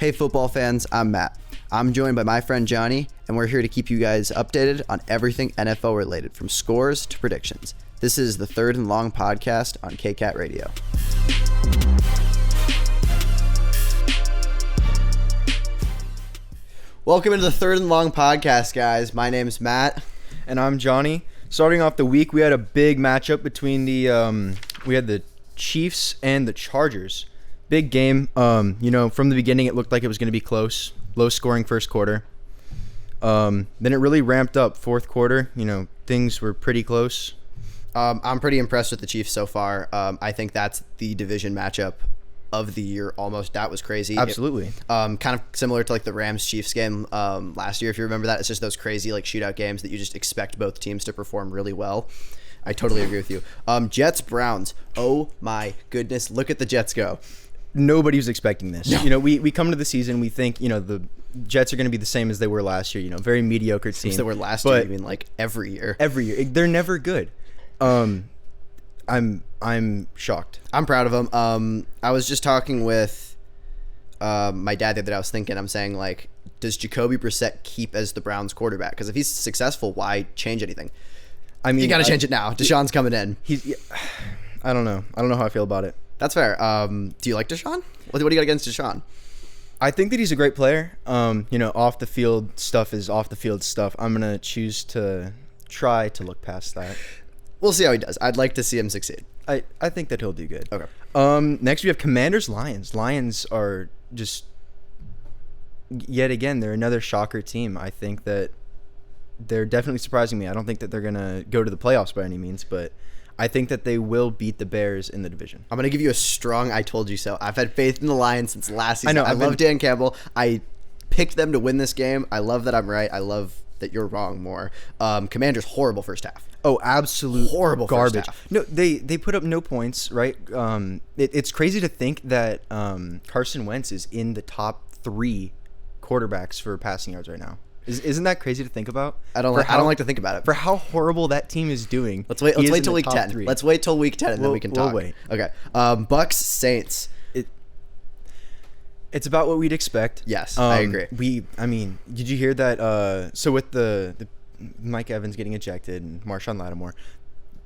Hey football fans, I'm Matt. I'm joined by my friend Johnny, and we're here to keep you guys updated on everything NFL related, from scores to predictions. This is the Third and Long podcast on KCAT Radio. Welcome into the Third and Long podcast, guys. My name's Matt. And I'm Johnny. Starting off the week, we had a big matchup between the Chiefs and the Chargers. Big game. From the beginning, it looked like it was going to be close. Low scoring first quarter. Then it really ramped up fourth quarter. Things were pretty close. I'm pretty impressed with the Chiefs so far. I think that's the division matchup of the year almost. That was crazy. Absolutely. Kind of similar to like the Rams-Chiefs game last year, if you remember that. It's just those crazy like shootout games that you just expect both teams to perform really well. I totally agree with you. Jets-Browns. Oh my goodness. Look at the Jets go. Nobody was expecting this. No. We come to the season, we think, the Jets are going to be the same as they were last year, very mediocre team. As they were last year, you mean like every year. Every year. They're never good. I'm shocked. I'm proud of them. I was just talking with my dad the other day. I was thinking, I'm saying, like, does Jacoby Brissett keep as the Browns quarterback? Because if he's successful, why change anything? I mean, you got to change it now. Deshaun's coming in. I don't know. I don't know how I feel about it. That's fair. Do you like Deshaun? What do you got against Deshaun? I think that he's a great player. Off the field stuff is off the field stuff. I'm going to choose to try to look past that. We'll see how he does. I'd like to see him succeed. I think that he'll do good. Okay. Next we have Commanders-Lions. Lions are just, yet again, they're another shocker team. I think that they're definitely surprising me. I don't think that they're going to go to the playoffs by any means, but I think that they will beat the Bears in the division. I'm going to give you a strong I told you so. I've had faith in the Lions since last season. I know. I love Dan Campbell. I picked them to win this game. I love that I'm right. I love that you're wrong more. Commanders, horrible first half. Oh, absolute horrible garbage. First half. No, they put up no points, right? It's crazy to think that Carson Wentz is in the top 3 quarterbacks for passing yards right now. Isn't that crazy to think about? I don't like to think about it. For how horrible that team is doing. Let's wait till week 10. 3. Let's wait till week 10 and then we can talk. We'll wait. Okay. Bucks Saints. It's about what we'd expect. Yes, I agree. Did you hear that? So with the Mike Evans getting ejected and Marshawn Lattimore,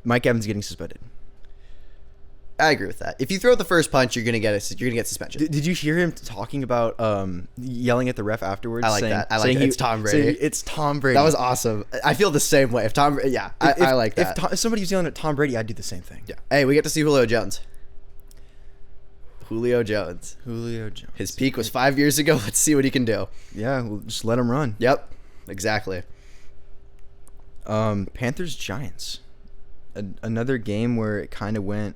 Mike Evans getting suspended. I agree with that. If you throw the first punch, you're gonna get suspension. Did you hear him talking about yelling at the ref afterwards? I like that. It's Tom Brady. It's Tom Brady. That was awesome. I feel the same way. If I like that. If somebody was yelling at Tom Brady, I'd do the same thing. Yeah. Hey, we get to see Julio Jones. Julio Jones. His peak was 5 years ago. Let's see what he can do. Yeah, we'll just let him run. Yep. Exactly. Panthers Giants. Another game where it kind of went.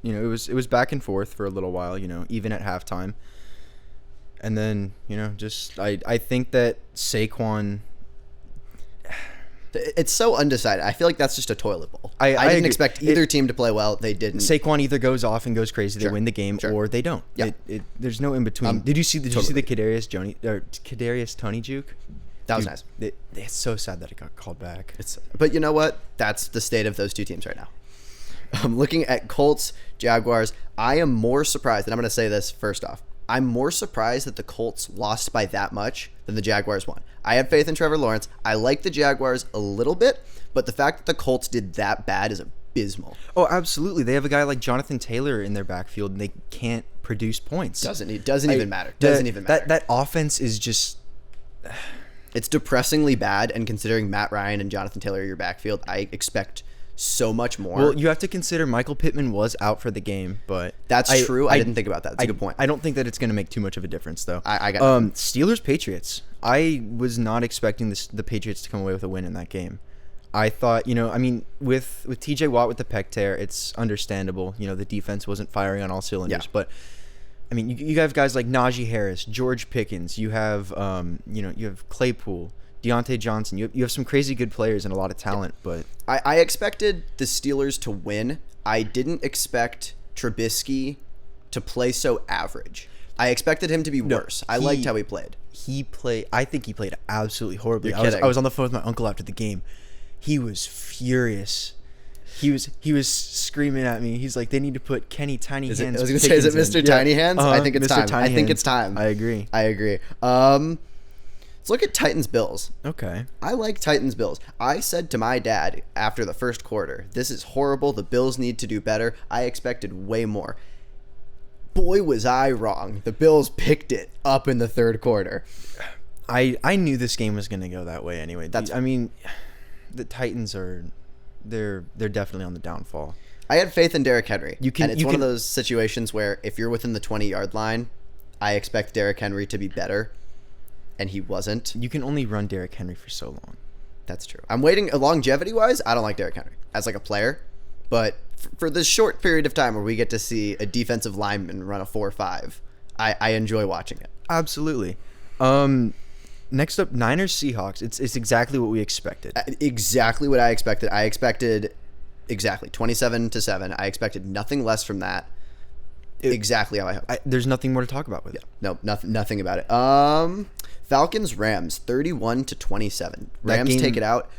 It was back and forth for a little while, even at halftime. And then, I think that Saquon... It's so undecided. I feel like that's just a toilet bowl. I didn't expect either team to play well. They didn't. Saquon either goes off and goes crazy, they win the game, or they don't. Yeah. There's no in between. Did you see the Kadarius Toney juke? That was nice. It's so sad that it got called back. But you know what? That's the state of those two teams right now. I'm looking at Colts, Jaguars. I am more surprised, and I'm going to say this first off. I'm more surprised that the Colts lost by that much than the Jaguars won. I have faith in Trevor Lawrence. I like the Jaguars a little bit, but the fact that the Colts did that bad is abysmal. Oh, absolutely. They have a guy like Jonathan Taylor in their backfield, and they can't produce points. Doesn't even matter. That offense is just... It's depressingly bad, and considering Matt Ryan and Jonathan Taylor are your backfield, I expect so much more. Well, you have to consider Michael Pittman was out for the game, but that's true. I didn't think about that. That's a good point. I don't think that it's going to make too much of a difference, though. I got Steelers Patriots. I was not expecting the Patriots to come away with a win in that game. I thought, with TJ Watt with the pec tear, it's understandable. The defense wasn't firing on all cylinders, yeah. But you have guys like Najee Harris, George Pickens. You have you have Claypool, Deontay Johnson. You have some crazy good players and a lot of talent, but I expected the Steelers to win. I didn't expect Trubisky to play so average. I expected him to be worse. I liked how he played. I think he played absolutely horribly. You're kidding. I was on the phone with my uncle after the game. He was furious. he was screaming at me. He's like, they need to put Kenny Tiny Hands. I was gonna say, is it Mr. Tiny Hands? I think it's Mr. time. Tiny I think Hands. it's time. I agree. Let's look at Titans Bills. Okay. I like Titans Bills. I said to my dad after the first quarter, this is horrible. The Bills need to do better. I expected way more. Boy, was I wrong. The Bills picked it up in the third quarter. I knew this game was going to go that way anyway. I mean, the Titans they're definitely on the downfall. I had faith in Derrick Henry. And it's one of those situations where if you're within the 20-yard line, I expect Derrick Henry to be better. And he wasn't. You can only run Derrick Henry for so long. That's true. I'm waiting longevity-wise. I don't like Derrick Henry as like a player, but for this short period of time where we get to see a defensive lineman run a 4.5, I enjoy watching it. Absolutely. Next up, Niners Seahawks. It's exactly what we expected. Exactly what I expected. I expected exactly 27-7. I expected nothing less from that. Exactly how I hoped. There's nothing more to talk about with it. No, nothing about it. Falcons Rams 31-27. Rams take it out.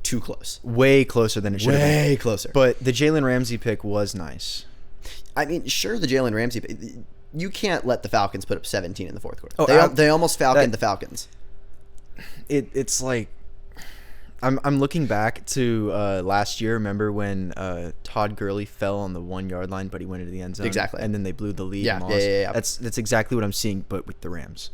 Too close. Way closer than it should have been. Way closer. But the Jalen Ramsey pick was nice. I mean, sure, the Jalen Ramsey pick. You can't let the Falcons put up 17 in the fourth quarter. Oh, they almost falconed the Falcons. It's like I'm looking back to last year. Remember when Todd Gurley fell on the 1-yard line, but he went into the end zone? Exactly. And then they blew the lead. Yeah. That's exactly what I'm seeing, but with the Rams.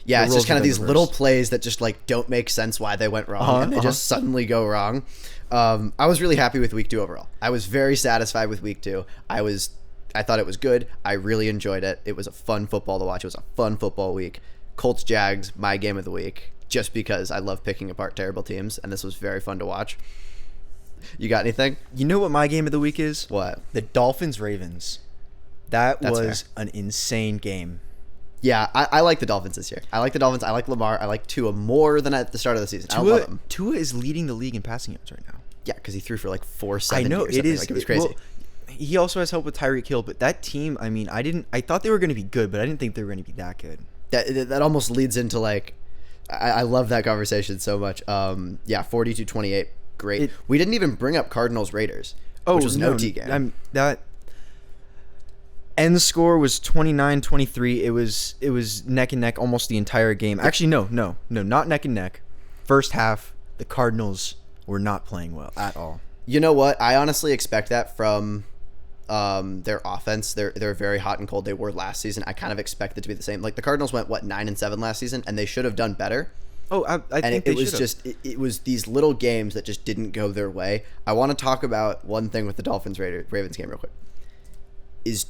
Yeah, it's just kind of these little plays that just like don't make sense why they went wrong, and they just suddenly go wrong. I was really happy with week 2 overall. I was very satisfied with week 2. I thought it was good. I really enjoyed it. It was a fun football to watch. It was a fun football week. Colts Jags, my game of the week, just because I love picking apart terrible teams, and this was very fun to watch. You got anything? You know what my game of the week is? What? The Dolphins Ravens. That's was fair. An insane game. Yeah, I like the Dolphins this year. I like the Dolphins. I like Lamar. I like Tua more than at the start of the season. I love him. Tua is leading the league in passing yards right now. Yeah, because he threw for like 470. I know, it is. Like, it was crazy. Well, he also has help with Tyreek Hill, but that team, I mean, I thought they were going to be good, but I didn't think they were going to be that good. That almost leads into like, I love that conversation so much. 42-28, great. We didn't even bring up Cardinals Raiders, which was an OT game. That end score was 29-23. It was neck and neck almost the entire game. Actually, no, not neck and neck. First half, the Cardinals were not playing well at all. You know what? I honestly expect that from their offense. They're very hot and cold. They were last season. I kind of expect it to be the same. Like the Cardinals went 9-7 last season, and they should have done better. Oh, I think it was just it was these little games that just didn't go their way. I want to talk about one thing with the Dolphins Ravens game real quick. Is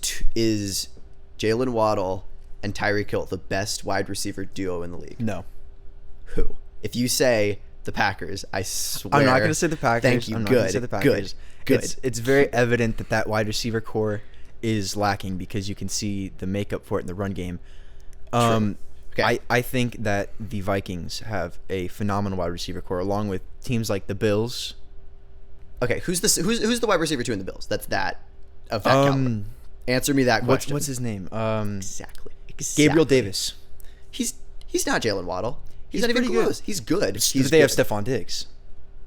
Jalen Waddle and Tyreek Hill the best wide receiver duo in the league? No. Who? If you say the Packers, I swear. I'm not going to say the Packers. Thank you. I'm not going to say the Packers. Good. It's very evident that wide receiver core is lacking because you can see the makeup for it in the run game. Okay. I think that the Vikings have a phenomenal wide receiver core, along with teams like the Bills. Okay, who's the wide receiver 2 in the Bills? That's of that caliber. Answer me that question. What's his name? Exactly. Gabriel Davis. He's not Jalen Waddle. He's not even pretty close. good. He's good. They have Stephon Diggs.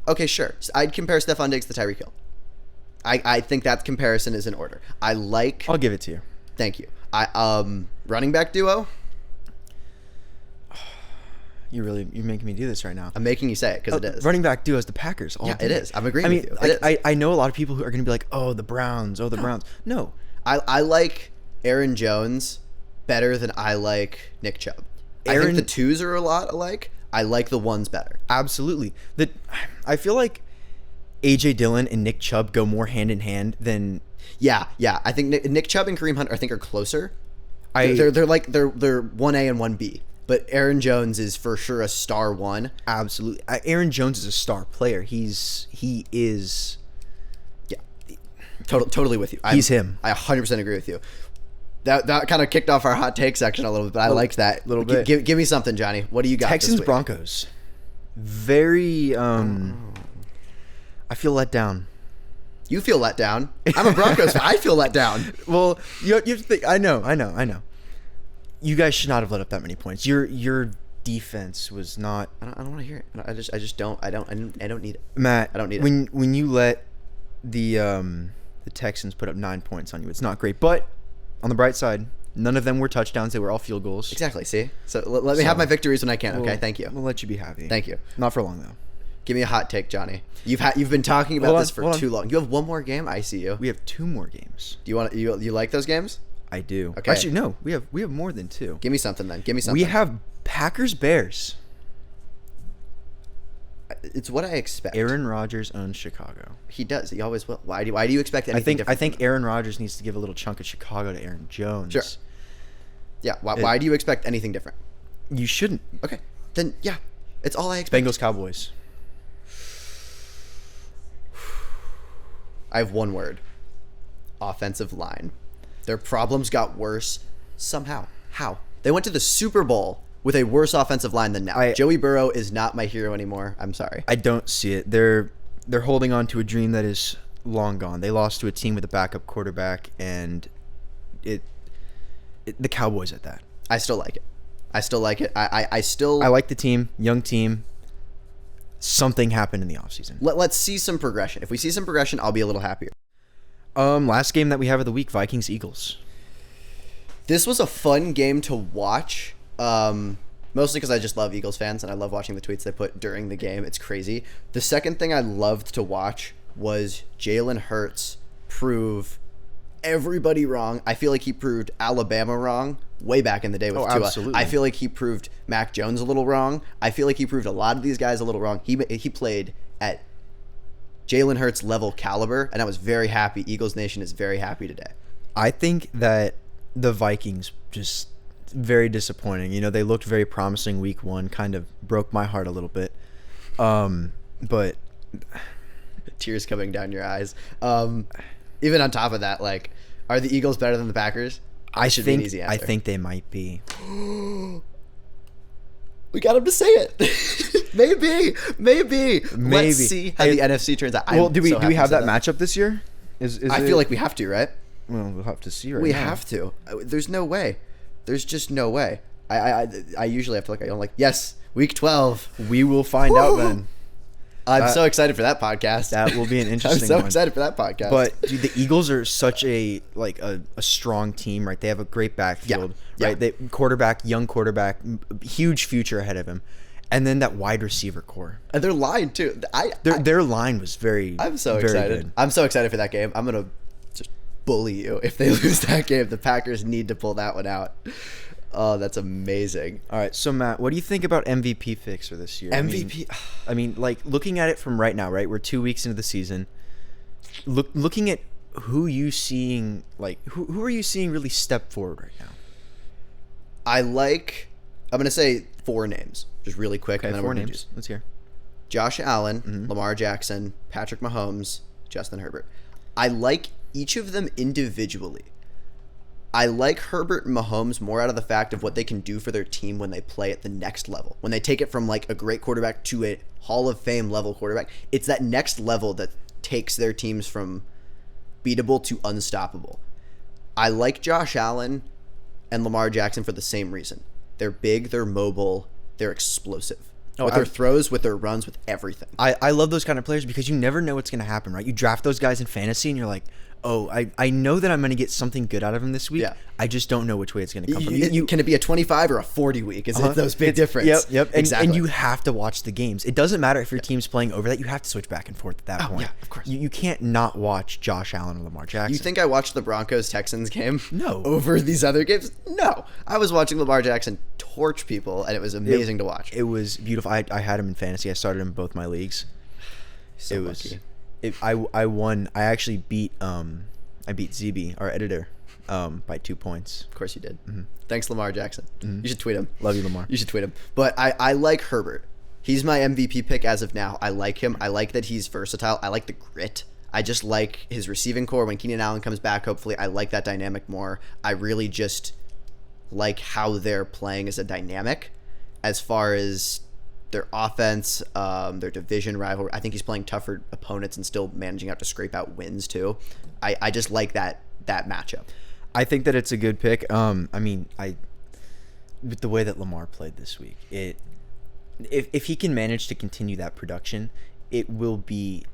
Okay, sure. I'd compare Stephon Diggs to Tyreek Hill. I think that comparison is in order. I'll give it to you. Thank you. Running back duo. You're making me do this right now. I'm making you say it because it is. Running back duo is the Packers. Yeah, it is. I'm agreeing with you. I know a lot of people who are going to be like, oh, the Browns. Oh, the Browns. No. I like Aaron Jones better than I like Nick Chubb. I think the twos are a lot alike. I like the ones better. Absolutely. I feel like A.J. Dillon and Nick Chubb go more hand in hand than... Yeah. I think Nick Chubb and Kareem Hunt, I think, are closer. They're 1A and 1B. But Aaron Jones is for sure a star 1. Absolutely. Aaron Jones is a star player. He is... Yeah. Totally with you. He's him. I 100% agree with you. That kind of kicked off our hot take section a little bit, but I liked that. Little bit. Give me something, Johnny. What do you got Texans this week? Broncos. Very... I feel let down. You feel let down. I'm a Broncos fan. I feel let down. Well, you have to think. I know. You guys should not have let up that many points. Your defense was not. I don't want to hear it. I just don't. I don't need it. Matt, I don't need it. When you let the Texans put up 9 points on you. It's not great, but on the bright side, none of them were touchdowns. They were all field goals. Exactly. See, so let me have my victories when I can. Okay, thank you. We'll let you be happy. Thank you. Not for long though. Give me a hot take, Johnny. You've been talking about this for too long. You have one more game. I see you. We have 2 more games. Do you like those games? I do. Okay. Actually, no. We have more than 2. Give me something then. Give me something. We have Packers Bears. It's what I expect. Aaron Rodgers owns Chicago. He does. He always will. Why do you expect anything different? I think Aaron Rodgers needs to give a little chunk of Chicago to Aaron Jones. Sure. Yeah. Why do you expect anything different? You shouldn't. Okay. Then yeah, it's all I expect. Bengals Cowboys. I have one word. Offensive line. Their problems got worse somehow. How? They went to the Super Bowl with a worse offensive line than now. Joey Burrow is not my hero anymore. I'm sorry. I don't see it. They're holding on to a dream that is long gone. They lost to a team with a backup quarterback, and the Cowboys at that. I still like it. I like the team, young team. Something happened in the offseason. Let's see some progression. If we see some progression, I'll be a little happier. Last game that we have of the week, Vikings-Eagles. This was a fun game to watch, mostly because I just love Eagles fans, and I love watching the tweets they put during the game. It's crazy. The second thing I loved to watch was Jalen Hurts prove everybody wrong. I feel like he proved Alabama wrong way back in the day with Tua. Absolutely. I feel like he proved Mac Jones a little wrong. I feel like he proved a lot of these guys a little wrong. He played at Jalen Hurts level caliber, and I was very happy. Eagles Nation is very happy today. I think that the Vikings just very disappointing. You know, they looked very promising week 1, kind of broke my heart a little bit. But tears coming down your eyes. Even on top of that, like, are the Eagles better than the Packers? I be an easy answer. I think they might be. We got him to say it. Maybe. Let's see how the NFC turns out. Well, do we have that matchup this year? I feel like we have to, right? Well, we'll have to see now. We have to. There's no way. There's just no way. I usually have to I'm like, yes, week 12. We will find out then. I'm so excited for that podcast. That will be an interesting I'm one. excited for that podcast. But dude, the Eagles are such a strong team, right? They have a great backfield, right? They young quarterback, huge future ahead of him. And then that wide receiver core. And their line too. Their line was very I'm so very excited. Good. I'm so excited for that game. I'm going to just bully you if they lose that game. The Packers need to pull that one out. Oh, that's amazing. All right, so Matt, what do you think about MVP picks for this year? MVP? I mean, like, looking at it from right now, right? We're 2 weeks into the season. Looking at who you seeing, like, who are you seeing really step forward right now? I'm going to say 4 names, just really quick. Okay, and then 4 names. Let's hear. Josh Allen, Lamar Jackson, Patrick Mahomes, Justin Herbert. I like each of them individually. I like Herbert and Mahomes more out of the fact of what they can do for their team when they play at the next level. When they take it from like a great quarterback to a Hall of Fame level quarterback, it's that next level that takes their teams from beatable to unstoppable. I like Josh Allen and Lamar Jackson for the same reason. They're big, they're mobile, they're explosive. With their throws, with their runs, with everything. I love those kind of players because you never know what's going to happen, right? You draft those guys in fantasy and you're like, oh, I know that I'm going to get something good out of him this week. Yeah. I just don't know which way it's going to come from. Can it be a 25 or a 40 week? Is it those big difference? Yep. Exactly. And you have to watch the games. It doesn't matter if your team's playing over that. You have to switch back and forth at that point. Yeah, of course. You can't not watch Josh Allen or Lamar Jackson. You think I watched the Broncos-Texans game? No. Over these other games? No. I was watching Lamar Jackson torch people, and it was amazing to watch. It was beautiful. I had him in fantasy. I started him in both my leagues. So lucky. I won. I actually beat ZB, our editor, by 2 points. Of course you did. Mm-hmm. Thanks, Lamar Jackson. Mm-hmm. You should tweet him. Love you, Lamar. You should tweet him. But I like Herbert. He's my MVP pick as of now. I like him. I like that he's versatile. I like the grit. I just like his receiving core. When Keenan Allen comes back, hopefully, I like that dynamic more. I really just like how they're playing as a dynamic as far as their offense, their division rival. I think he's playing tougher opponents and still managing out to scrape out wins too. I just like that matchup. I think that it's a good pick. With the way that Lamar played this week, if he can manage to continue that production, it will be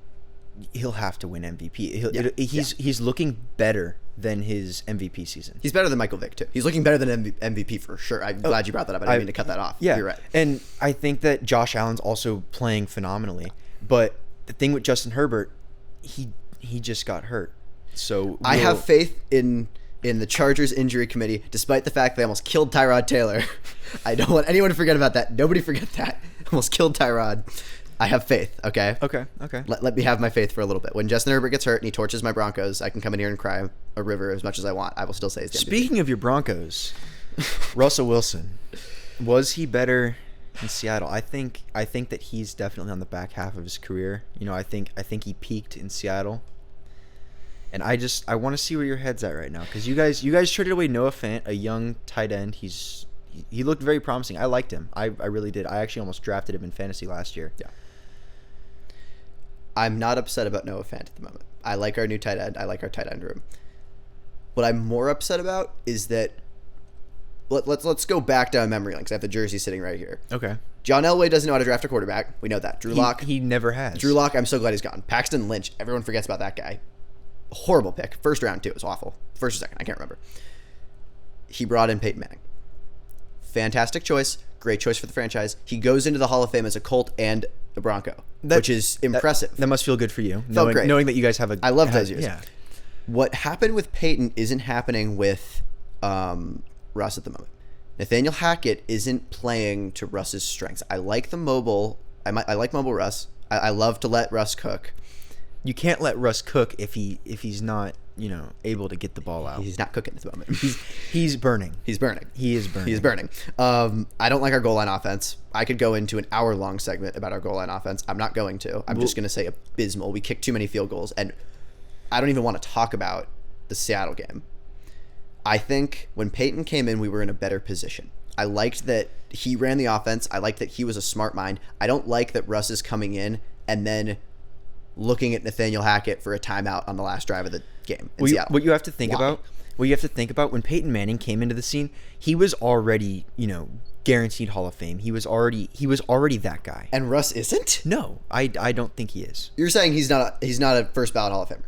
he'll have to win MVP. He's looking better than his MVP season. He's better than Michael Vick too. He's looking better than MVP for sure. I'm glad you brought that up. I didn't mean to cut that off. Yeah, you're right. And I think that Josh Allen's also playing phenomenally. But the thing with Justin Herbert, he just got hurt. So I have faith in the Chargers injury committee, despite the fact they almost killed Tyrod Taylor. I don't want anyone to forget about that. Nobody forget that. Almost killed Tyrod. I have faith, okay? Okay. Let me have my faith for a little bit. When Justin Herbert gets hurt and he torches my Broncos, I can come in here and cry a river as much as I want. I will still say he's the MVP. Speaking of your Broncos, Russell Wilson, was he better in Seattle? I think that he's definitely on the back half of his career. I think he peaked in Seattle. And I want to see where your head's at right now, because you guys traded away Noah Fant, a young tight end. He looked very promising. I liked him. I really did. I actually almost drafted him in fantasy last year. Yeah. I'm not upset about Noah Fant at the moment. I like our new tight end. I like our tight end room. What I'm more upset about is that let's go back down memory lane, because I have the jersey sitting right here. Okay. John Elway doesn't know how to draft a quarterback. We know that. Drew Lock. He never has. Drew Lock, I'm so glad he's gone. Paxton Lynch. Everyone forgets about that guy. Horrible pick. First round, too. It was awful. First or second. I can't remember. He brought in Peyton Manning. Fantastic choice. Great choice for the franchise. He goes into the Hall of Fame as a Colt and a Bronco, which is impressive. That must feel good for you. Felt great. Knowing that you guys have I love those years. Yeah. What happened with Peyton isn't happening with Russ at the moment. Nathaniel Hackett isn't playing to Russ's strengths. I like the mobile. I like mobile Russ. I love to let Russ cook. You can't let Russ cook if he's not able to get the ball out. He's not cooking at the moment. He's burning. He's burning. He is burning. He's burning. I don't like our goal line offense. I could go into an hour-long segment about our goal line offense. I'm not going to. I'm just going to say abysmal. We kicked too many field goals, and I don't even want to talk about the Seattle game. I think when Peyton came in, we were in a better position. I liked that he ran the offense. I liked that he was a smart mind. I don't like that Russ is coming in and then looking at Nathaniel Hackett for a timeout on the last drive of the game in Seattle. What you have to think about when Peyton Manning came into the scene, he was already, guaranteed Hall of Fame. He was already that guy. And Russ isn't? No, I don't think he is. You're saying he's not a first ballot Hall of Famer?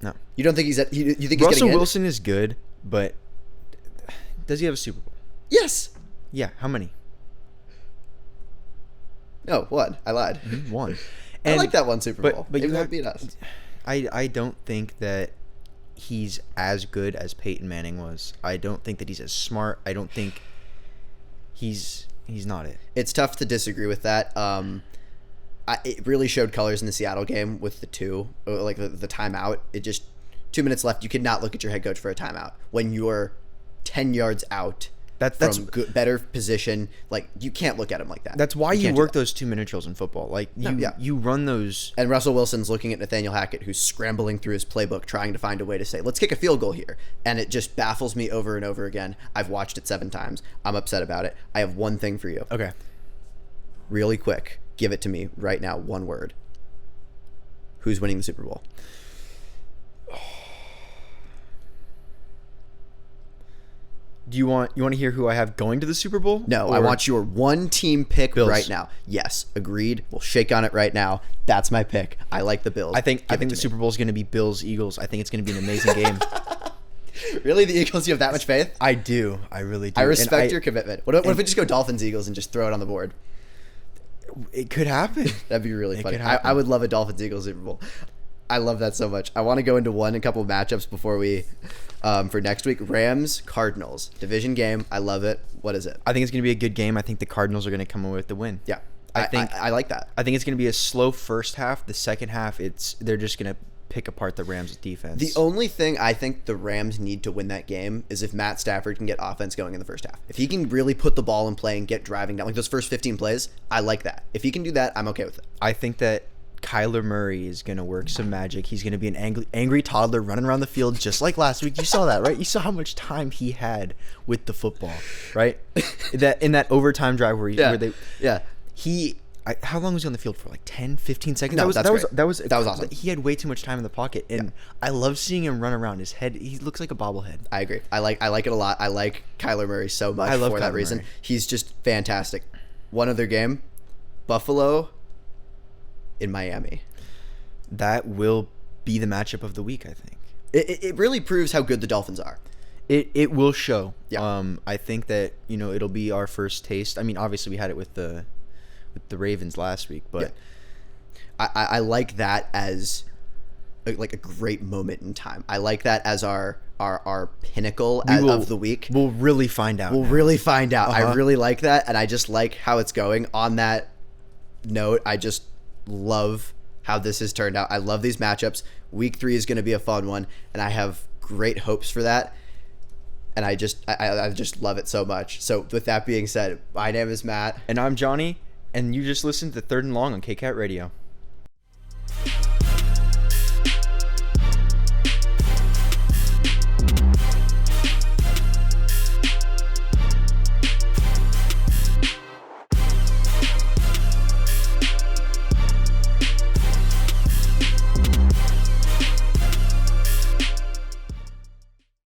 No. You don't think you think he's getting in? Russell Wilson is good, but does he have a Super Bowl? Yes. Yeah, how many? No, one. I lied. One. I like that one Super Bowl. But you beat us. I don't think that he's as good as Peyton Manning was. I don't think that he's as smart. I don't think he's not it. It's tough to disagree with that. It really showed colors in the Seattle game with the timeout. It just 2 minutes left. You could not look at your head coach for a timeout when you're 10 yards out. That's better position. Like, you can't look at him like that. That's why you work those 2-minute drills in football. Like, you run those. And Russell Wilson's looking at Nathaniel Hackett, who's scrambling through his playbook, trying to find a way to say, let's kick a field goal here. And it just baffles me over and over again. I've watched it 7 times. I'm upset about it. I have one thing for you. Okay. Really quick. Give it to me right now. One word. Who's winning the Super Bowl? Do you want to hear who I have going to the Super Bowl? No, I want your one team pick right now. Yes, agreed. We'll shake on it right now. That's my pick. I like the Bills. I think the Super Bowl is going to be Bills Eagles. I think it's going to be an amazing game. Really, the Eagles? You have that much faith? I do. I really do. I respect your commitment. What if we just go Dolphins Eagles and just throw it on the board? It could happen. That'd be really funny. I would love a Dolphins Eagles Super Bowl. I love that so much. I want to go into a couple of matchups before we for next week. Rams Cardinals division game. I love it. What is it? I think it's going to be a good game. I think the Cardinals are going to come away with the win. Yeah, I like that. I think it's going to be a slow first half. The second half, they're just going to pick apart the Rams' defense. The only thing I think the Rams need to win that game is if Matt Stafford can get offense going in the first half. If he can really put the ball in play and get driving down, like those first 15 plays, I like that. If he can do that, I'm okay with it. I think that Kyler Murray is going to work some magic. He's going to be an angry toddler running around the field just like last week. You saw that, right? You saw how much time he had with the football, right? In that overtime drive where how long was he on the field for? Like 10, 15 seconds? No, that was awesome. He had way too much time in the pocket, and I love seeing him run around. His head, he looks like a bobblehead. I agree. I like it a lot. I like Kyler Murray so much for that reason. Murray. He's just fantastic. One other game, Buffalo in Miami. That will be the matchup of the week, I think. It really proves how good the Dolphins are. It will show. Yeah. I think that, it'll be our first taste. I mean, obviously we had it with the Ravens last week, but I like that as like a great moment in time. I like that as our pinnacle of the week. We'll really find out. We'll really find out. Uh-huh. I really like that, and I just like how it's going. On that note, I just love how this has turned out. I love these matchups. Week 3 is going to be a fun one, and I have great hopes for that. And I just love it so much. So with that being said, my name is Matt. And I'm Johnny, and you just listened to Third and Long on KCAT Radio.